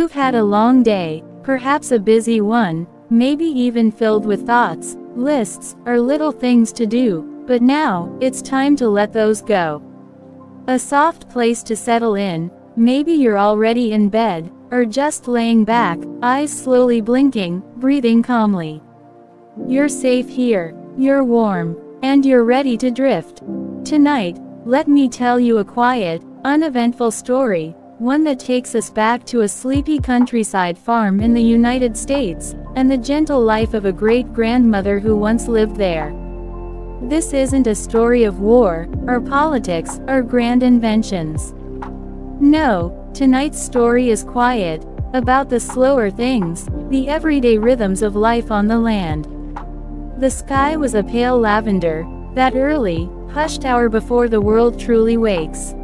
You've had a long day, perhaps a busy one, maybe even filled with thoughts, lists, or little things to do, but now, it's time to let those go. A soft place to settle in, maybe you're already in bed, or just laying back, eyes slowly blinking, breathing calmly. You're safe here, you're warm, and you're ready to drift. Tonight, let me tell you a quiet, uneventful story, one that takes us back to a sleepy countryside farm in the United States, and the gentle life of a great-grandmother who once lived there. This isn't a story of war, or politics, or grand inventions. No, tonight's story is quiet, about the slower things, the everyday rhythms of life on the land. The sky was a pale lavender, that early, hushed hour before the world truly wakes.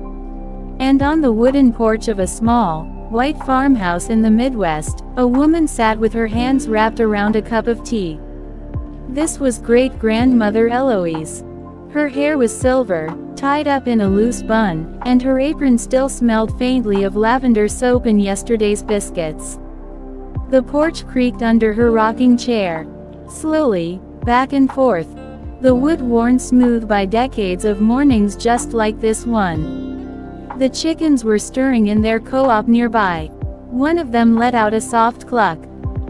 And on the wooden porch of a small, white farmhouse in the Midwest, a woman sat with her hands wrapped around a cup of tea. This was great-grandmother Eloise. Her hair was silver, tied up in a loose bun, and her apron still smelled faintly of lavender soap and yesterday's biscuits. The porch creaked under her rocking chair. Slowly, back and forth. The wood worn smooth by decades of mornings just like this one. The chickens were stirring in their co-op nearby. One of them let out a soft cluck.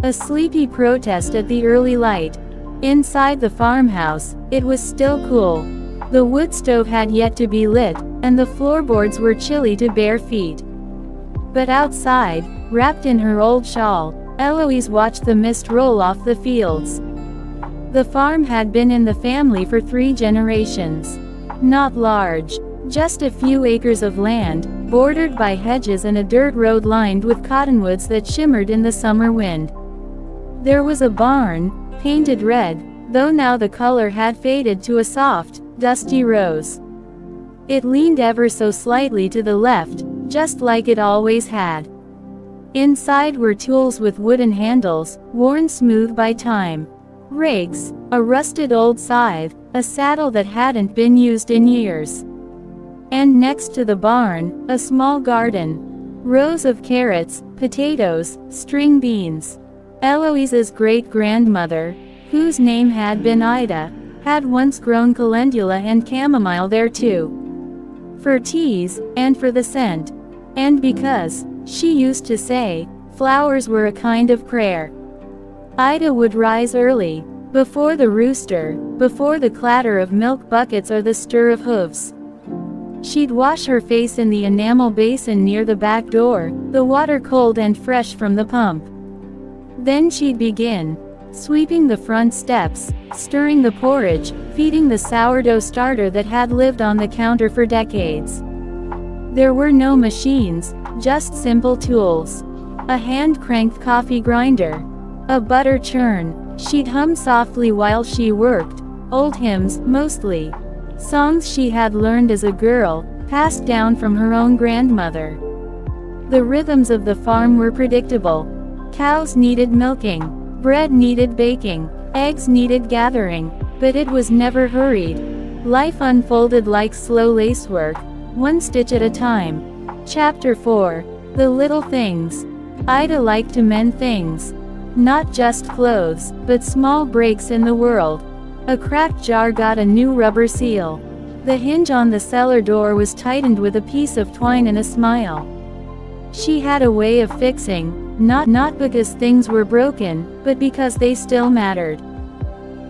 A sleepy protest at the early light. Inside the farmhouse, it was still cool. The wood stove had yet to be lit, and the floorboards were chilly to bare feet. But outside, wrapped in her old shawl, Eloise watched the mist roll off the fields. The farm had been in the family for 3 generations. Not large. Just a few acres of land, bordered by hedges and a dirt road lined with cottonwoods that shimmered in the summer wind. There was a barn, painted red, though now the color had faded to a soft, dusty rose. It leaned ever so slightly to the left, just like it always had. Inside were tools with wooden handles, worn smooth by time. Rakes, a rusted old scythe, a saddle that hadn't been used in years. And next to the barn, a small garden. Rows of carrots, potatoes, string beans. Eloise's great-grandmother, whose name had been Ida, had once grown calendula and chamomile there too. For teas, and for the scent. And because, she used to say, flowers were a kind of prayer. Ida would rise early, before the rooster, before the clatter of milk buckets or the stir of hooves. She'd wash her face in the enamel basin near the back door, the water cold and fresh from the pump. Then she'd begin, sweeping the front steps, stirring the porridge, feeding the sourdough starter that had lived on the counter for decades. There were no machines, just simple tools. A hand-cranked coffee grinder. A butter churn. She'd hum softly while she worked, old hymns, mostly. Songs she had learned as a girl, passed down from her own grandmother. The rhythms of the farm were predictable. Cows needed milking, bread needed baking, eggs needed gathering, but it was never hurried. Life unfolded like slow lacework, one stitch at a time. Chapter 4. The Little Things. Ida liked to mend things. Not just clothes, but small breaks in the world. A cracked jar got a new rubber seal. The hinge on the cellar door was tightened with a piece of twine and a smile. She had a way of fixing, not because things were broken, but because they still mattered.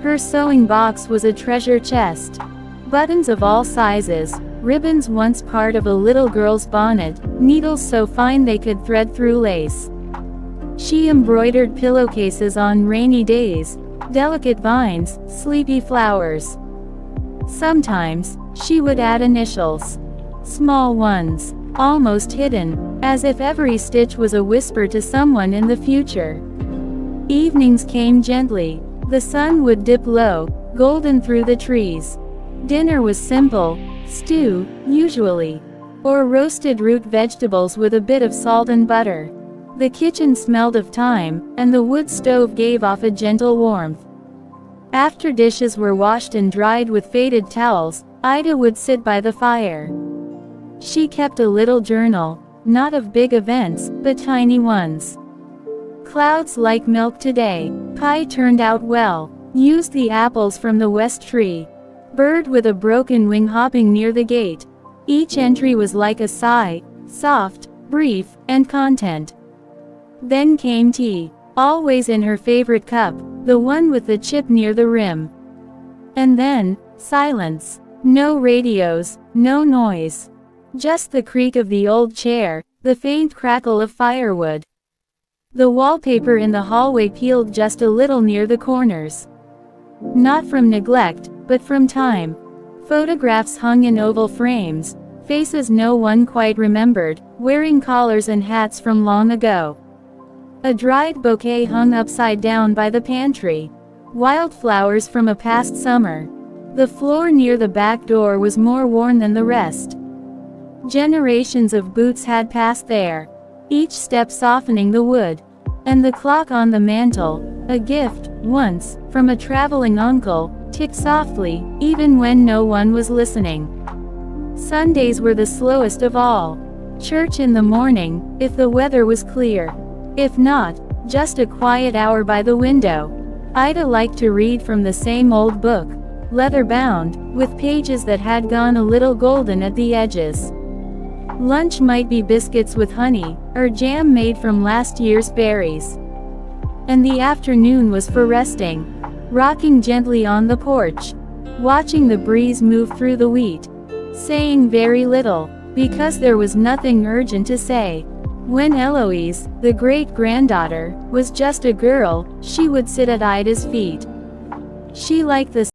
Her sewing box was a treasure chest. Buttons of all sizes, ribbons once part of a little girl's bonnet, needles so fine they could thread through lace. She embroidered pillowcases on rainy days, delicate vines, sleepy flowers. Sometimes, she would add initials. Small ones, almost hidden, as if every stitch was a whisper to someone in the future. Evenings came gently. The sun would dip low, golden through the trees. Dinner was simple, stew, usually. Or roasted root vegetables with a bit of salt and butter. The kitchen smelled of thyme, and the wood stove gave off a gentle warmth. After dishes were washed and dried with faded towels, Ida would sit by the fire. She kept a little journal, not of big events, but tiny ones. Clouds like milk today. Pie turned out well. Used the apples from the west tree. Bird with a broken wing hopping near the gate. Each entry was like a sigh, soft, brief, and content. Then came tea, always in her favorite cup, the one with the chip near the rim. And then, silence. No radios, no noise. Just the creak of the old chair, the faint crackle of firewood. The wallpaper in the hallway peeled just a little near the corners. Not from neglect, but from time. Photographs hung in oval frames, faces no one quite remembered, wearing collars and hats from long ago. A dried bouquet hung upside down by the pantry. Wildflowers from a past summer. The floor near the back door was more worn than the rest. Generations of boots had passed there, each step softening the wood. And the clock on the mantel, a gift, once, from a traveling uncle, ticked softly, even when no one was listening. Sundays were the slowest of all. Church in the morning, if the weather was clear. If not, just a quiet hour by the window. Ida liked to read from the same old book, leather-bound, with pages that had gone a little golden at the edges. Lunch might be biscuits with honey, or jam made from last year's berries. And the afternoon was for resting, rocking gently on the porch, watching the breeze move through the wheat, saying very little, because there was nothing urgent to say. When Eloise, the great-granddaughter, was just a girl, she would sit at Ida's feet. She liked the